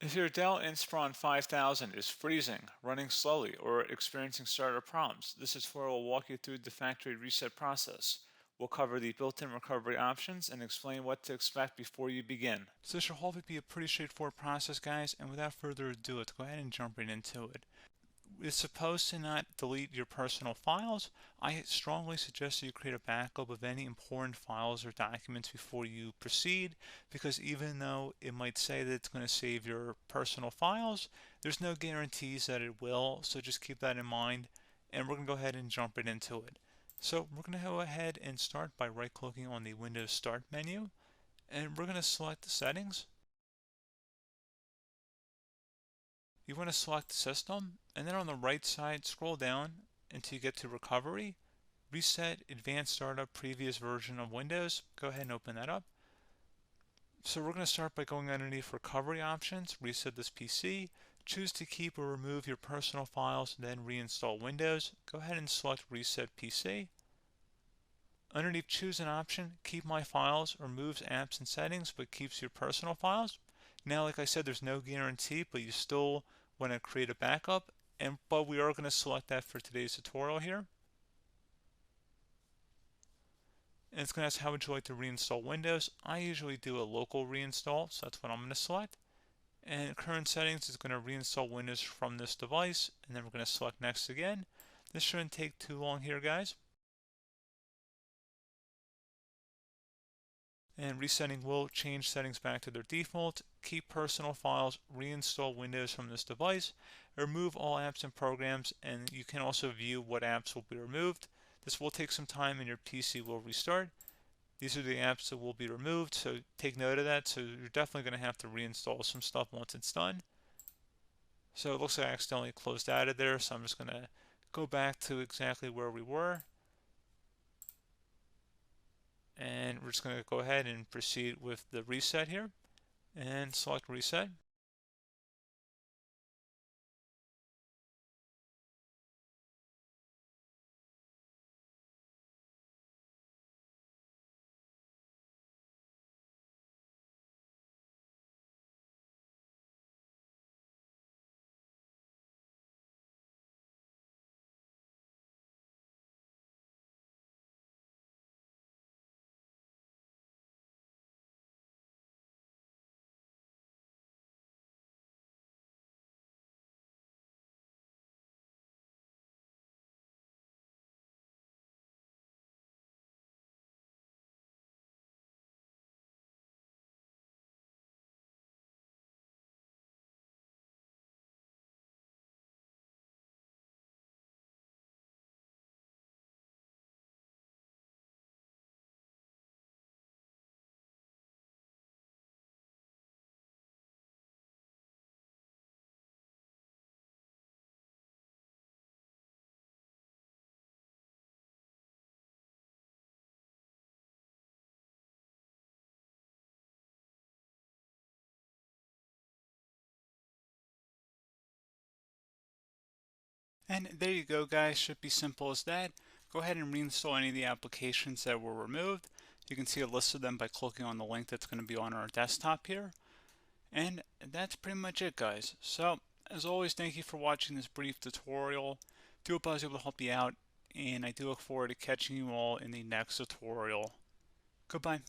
If your Dell Inspiron 5000 is freezing, running slowly, or experiencing startup problems, this tutorial will walk you through the factory reset process. We'll cover the built-in recovery options and explain what to expect before you begin. So this should hopefully be a pretty straightforward process, guys, and without further ado, let's go ahead and jump right into it. It's supposed to not delete your personal files. I strongly suggest that you create a backup of any important files or documents before you proceed, because even though it might say that it's going to save your personal files, there's no guarantees that it will, so just keep that in mind, and we're going to go ahead and jump right into it. So we're going to go ahead and start by right-clicking on the Windows Start menu, and we're going to select Settings. You want to select System, and then on the right side, scroll down until you get to Recovery. Reset Advanced Startup Previous Version of Windows. Go ahead and open that up. So we're going to start by going underneath Recovery Options, reset this PC. Choose to keep or remove your personal files, then reinstall Windows. Go ahead and select Reset PC. Underneath Choose an option, Keep My Files removes apps and settings but keeps your personal files. Now, like I said, there's no guarantee, but you still want to create a backup, but we are going to select that for today's tutorial here. And it's going to ask how would you like to reinstall Windows. I usually do a local reinstall, so that's what I'm going to select. And current settings is going to reinstall Windows from this device, and then we're going to select next again. This shouldn't take too long here, guys. And resetting will change settings back to their default, keep personal files, reinstall Windows from this device, remove all apps and programs, and you can also view what apps will be removed. This will take some time and your PC will restart. These are the apps that will be removed, so take note of that. So you're definitely going to have to reinstall some stuff once it's done. So it looks like I accidentally closed out of there, so I'm just going to go back to exactly where we were. And we're just going to go ahead and proceed with the reset here and select reset. And there you go, guys. Should be simple as that. Go ahead and reinstall any of the applications that were removed. You can see a list of them by clicking on the link that's going to be on our desktop here. And that's pretty much it, guys. So, as always, thank you for watching this brief tutorial. Do hope I was able to help you out, and I do look forward to catching you all in the next tutorial. Goodbye.